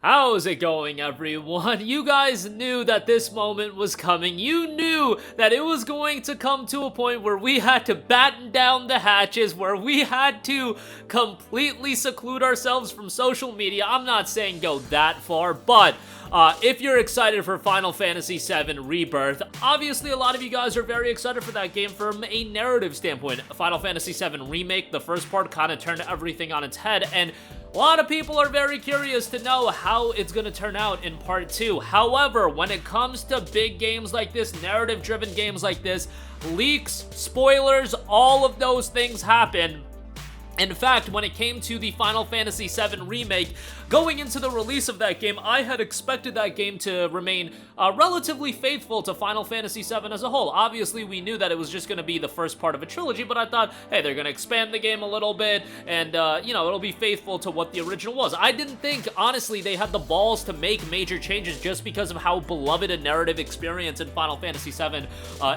How's it going, everyone? You guys knew that this moment was coming. You knew that it was going to come to a point where we had to batten down the hatches, where we had to completely seclude ourselves from social media. I'm not saying go that far, but if you're excited for Final Fantasy VII Rebirth, obviously a lot of you guys are very excited for that game from a narrative standpoint. Final Fantasy VII Remake, the first part, kind of turned everything on its head, and a lot of people are very curious to know how it's going to turn out in part 2. However, when it comes to big games like this, narrative-driven games like this, leaks, spoilers, all of those things happen. In fact, when it came to the Final Fantasy VII Remake, going into the release of that game, I had expected that game to remain relatively faithful to Final Fantasy VII as a whole. Obviously, we knew that it was just going to be the first part of a trilogy, but I thought, hey, they're going to expand the game a little bit, and, you know, it'll be faithful to what the original was. I didn't think, honestly, they had the balls to make major changes just because of how beloved a narrative experience in Final Fantasy VII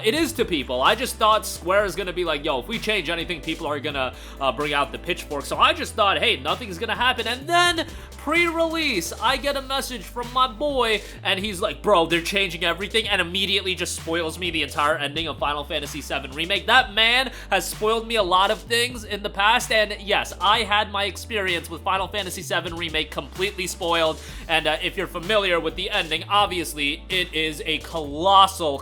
it is to people. I just thought Square is going to be like, yo, if we change anything, people are going to bring out the pitchfork. So I just thought, hey, nothing's gonna happen. And then pre-release, I get a message from my boy, and he's like, bro, they're changing everything, and immediately just spoils me the entire ending of Final Fantasy VII Remake. That man has spoiled me a lot of things in the past, and yes, I had my experience with Final Fantasy VII Remake completely spoiled, and if you're familiar with the ending, obviously, it is a colossal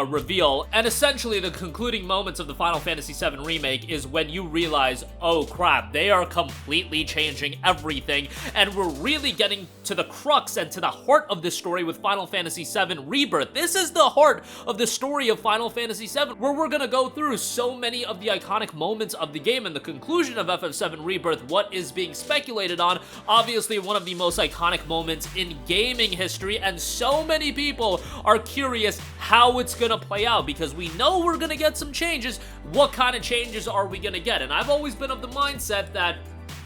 reveal, and essentially the concluding moments of the Final Fantasy VII Remake is when you realize, oh crap, they are completely changing everything, and we're really getting to the crux and to the heart of the story with Final Fantasy VII Rebirth. This is the heart of the story of Final Fantasy VII, where we're gonna go through so many of the iconic moments of the game and the conclusion of FF7 Rebirth, what is being speculated on. Obviously, one of the most iconic moments in gaming history, and so many people are curious how it's gonna play out, because we know we're gonna get some changes. What kind of changes are we gonna get? And I've always been of the mindset that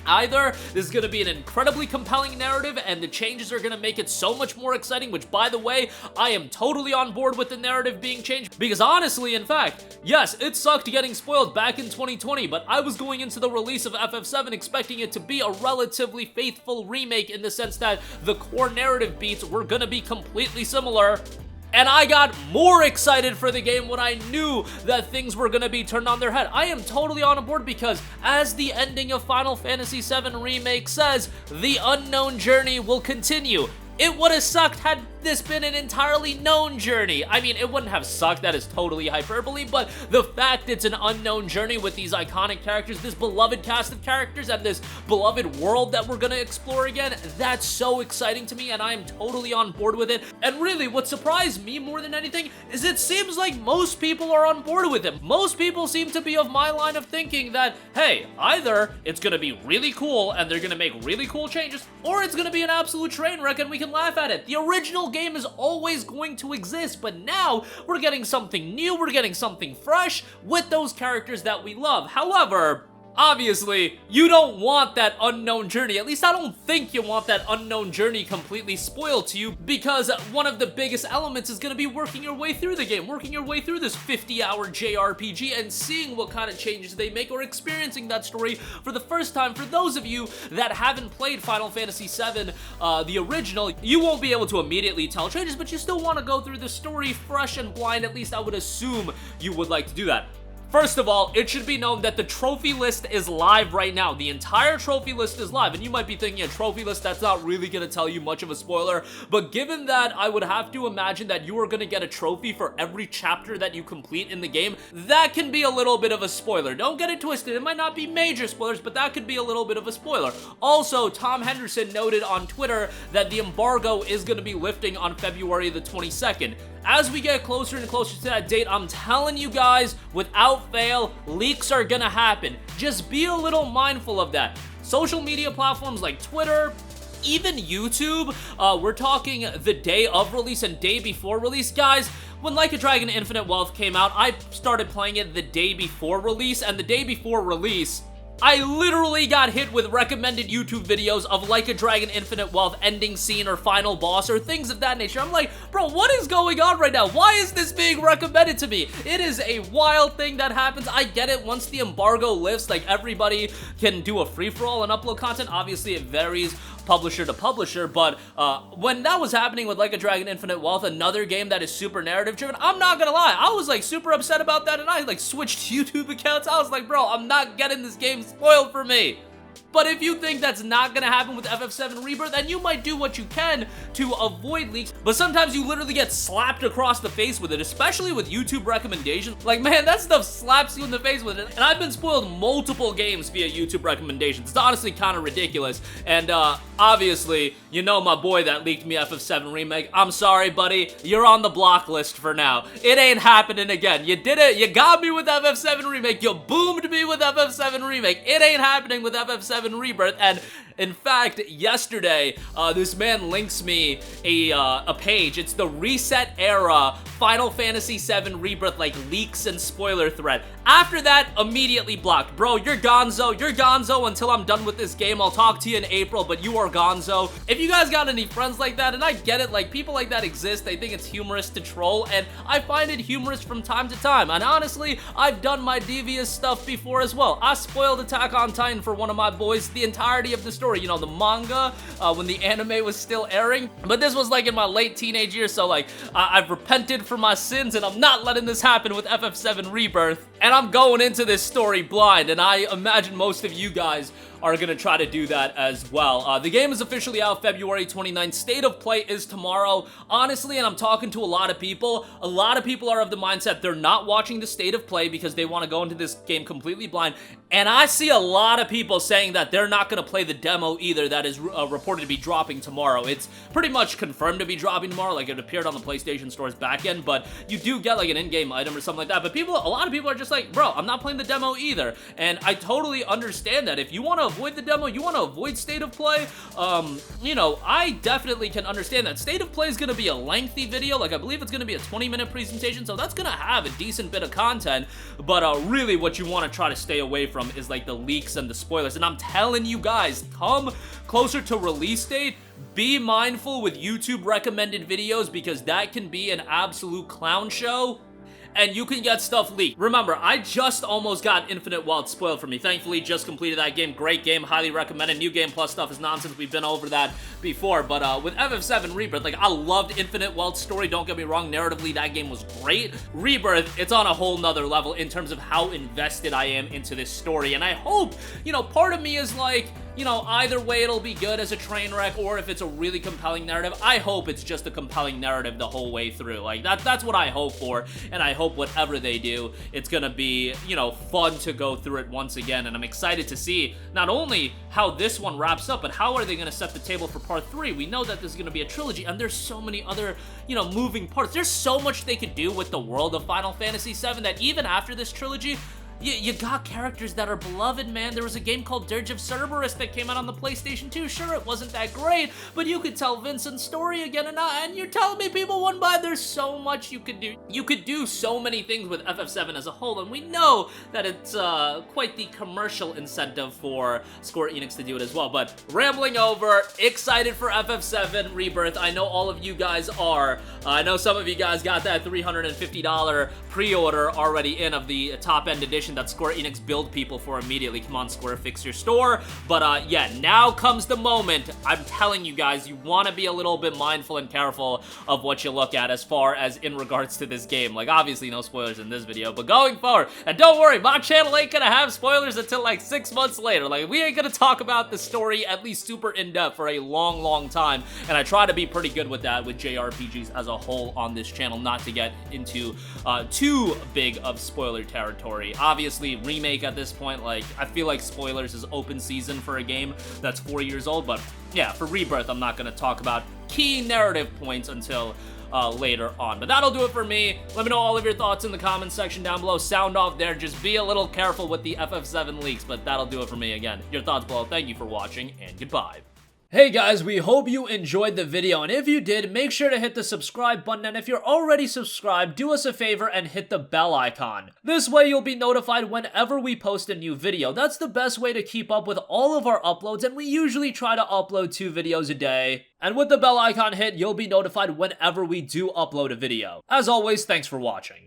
either this is going to be an incredibly compelling narrative and the changes are going to make it so much more exciting, which, by the way, I am totally on board with the narrative being changed, because honestly, in fact, yes, it sucked getting spoiled back in 2020, but I was going into the release of FF7 expecting it to be a relatively faithful remake in the sense that the core narrative beats were going to be completely similar. And I got more excited for the game when I knew that things were going to be turned on their head. I am totally on board because, as the ending of Final Fantasy VII Remake says, the unknown journey will continue. It would have sucked had this been an entirely known journey. I mean, it wouldn't have sucked, that is totally hyperbole, but the fact it's an unknown journey with these iconic characters, this beloved cast of characters, and this beloved world that we're gonna explore again, that's so exciting to me, and I am totally on board with it. And really, what surprised me more than anything is it seems like most people are on board with it. Most people seem to be of my line of thinking that, hey, either it's gonna be really cool and they're gonna make really cool changes, or it's gonna be an absolute train wreck and we can laugh at it. The original game is always going to exist, but now we're getting something new, we're getting something fresh with those characters that we love. However, obviously, you don't want that unknown journey. At least I don't think you want that unknown journey completely spoiled to you, because one of the biggest elements is going to be working your way through the game, working your way through this 50-hour JRPG and seeing what kind of changes they make, or experiencing that story for the first time. For those of you that haven't played Final Fantasy VII, the original, you won't be able to immediately tell changes, but you still want to go through the story fresh and blind. At least I would assume you would like to do that. First of all, it should be known that the trophy list is live right now. The entire trophy list is live, and you might be thinking a trophy list, that's not really going to tell you much of a spoiler, but given that I would have to imagine that you are going to get a trophy for every chapter that you complete in the game, that can be a little bit of a spoiler. Don't get it twisted, it might not be major spoilers, but that could be a little bit of a spoiler. Also, Tom Henderson noted on Twitter that the embargo is going to be lifting on February the 22nd. As we get closer and closer to that date, I'm telling you guys, without fail, leaks are gonna happen. Just be a little mindful of that. Social media platforms like Twitter, even YouTube, we're talking the day of release and day before release. Guys, when Like a Dragon Infinite Wealth came out, I started playing it the day before release, and the day before release, I literally got hit with recommended YouTube videos of Like a Dragon Infinite Wealth ending scene or final boss or things of that nature. I'm like, bro, what is going on right now? Why is this being recommended to me? It is a wild thing that happens. I get it. Once the embargo lifts, like, everybody can do a free-for-all and upload content. Obviously, it varies publisher to publisher, but when that was happening with Like a Dragon Infinite Wealth, another game that is super narrative driven, I'm not gonna lie, I was like super upset about that, and I like switched YouTube accounts. I was like, bro, I'm not getting this game spoiled for me. But if you think that's not gonna happen with FF7 Rebirth, then you might do what you can to avoid leaks. But sometimes you literally get slapped across the face with it, especially with YouTube recommendations. Like, man, that stuff slaps you in the face with it. And I've been spoiled multiple games via YouTube recommendations. It's honestly kind of ridiculous. And obviously, you know my boy that leaked me FF7 Remake. I'm sorry, buddy. You're on the block list for now. It ain't happening again. You did it. You got me with FF7 Remake. You boomed me with FF7 Remake. It ain't happening with FF7 Rebirth. And in fact, yesterday, this man links me a page. It's the Reset Era Final Fantasy VII Rebirth, like, leaks and spoiler thread. After that, immediately blocked. Bro, you're gonzo. You're gonzo until I'm done with this game. I'll talk to you in April, but you are gonzo. If you guys got any friends like that, and I get it, like, people like that exist. They think it's humorous to troll, and I find it humorous from time to time. And honestly, I've done my devious stuff before as well. I spoiled Attack on Titan for one of my boys, the entirety of the story. You know, the manga, when the anime was still airing. But this was like in my late teenage years, so like, I've repented for my sins, and I'm not letting this happen with FF7 Rebirth. And I'm going into this story blind, and I imagine most of you guys are gonna try to do that as well. The game is officially out February 29th. State of play is tomorrow. Honestly, and I'm talking to a lot of people are of the mindset they're not watching the state of play because they want to go into this game completely blind. And I see a lot of people saying that they're not gonna play the demo either that is reported to be dropping tomorrow. It's pretty much confirmed to be dropping tomorrow, like it appeared on the PlayStation Store's backend, but you do get like an in-game item or something like that. But a lot of people are just like, bro, I'm not playing the demo either. And I totally understand that. If you want to avoid the demo, you want to avoid state of play, you know, I definitely can understand that. State of play is going to be a lengthy video, like I believe it's going to be a 20-minute presentation, so that's going to have a decent bit of content, but really what you want to try to stay away from is like the leaks and the spoilers. And I'm telling you guys, come closer to release date, be mindful with YouTube recommended videos because that can be an absolute clown show. And you can get stuff leaked. Remember, I just almost got Infinite Wealth spoiled for me. Thankfully, just completed that game. Great game, highly recommended. New Game Plus stuff is nonsense. We've been over that before. But with FF7 Rebirth, like, I loved Infinite Wealth story. Don't get me wrong, narratively, that game was great. Rebirth, it's on a whole nother level in terms of how invested I am into this story. And I hope, you know, part of me is like, you know, either way it'll be good as a train wreck, or if it's a really compelling narrative, I hope it's just a compelling narrative the whole way through. Like, that's what I hope for, and I hope whatever they do, it's gonna be, you know, fun to go through it once again, and I'm excited to see not only how this one wraps up, but how are they gonna set the table for part 3? We know that there's gonna be a trilogy, and there's so many other, you know, moving parts. There's so much they could do with the world of Final Fantasy VII that even after this trilogy, you got characters that are beloved, man. There was a game called Dirge of Cerberus that came out on the PlayStation 2. Sure, it wasn't that great, but you could tell Vincent's story again, and you're telling me people wouldn't buy. There's so much you could do. You could do so many things with FF7 as a whole, and we know that it's quite the commercial incentive for Square Enix to do it as well. But rambling over, excited for FF7 Rebirth. I know all of you guys are. I know some of you guys got that $350 pre-order already in of the top-end edition that Square Enix billed people for immediately. Come on, Square, fix your store. But yeah, now comes the moment. I'm telling you guys, you want to be a little bit mindful and careful of what you look at as far as in regards to this game. Like, obviously no spoilers in this video, but going forward, and don't worry, my channel ain't gonna have spoilers until like 6 months later. Like, we ain't gonna talk about the story at least super in-depth for a long time, and I try to be pretty good with that with JRPGs as a whole on this channel, not to get into too big of spoiler territory. Obviously, Remake at this point, like, I feel like spoilers is open season for a game that's 4 years old, but yeah, for Rebirth, I'm not going to talk about key narrative points until later on. But that'll do it for me. Let me know all of your thoughts in the comments section down below. Sound off there. Just be a little careful with the FF7 leaks, but that'll do it for me. Again, your thoughts below. Thank you for watching, and goodbye. Hey guys, we hope you enjoyed the video, and if you did, make sure to hit the subscribe button, and if you're already subscribed, do us a favor and hit the bell icon. This way you'll be notified whenever we post a new video. That's the best way to keep up with all of our uploads, and we usually try to upload 2 videos a day. And with the bell icon hit, you'll be notified whenever we do upload a video. As always, thanks for watching.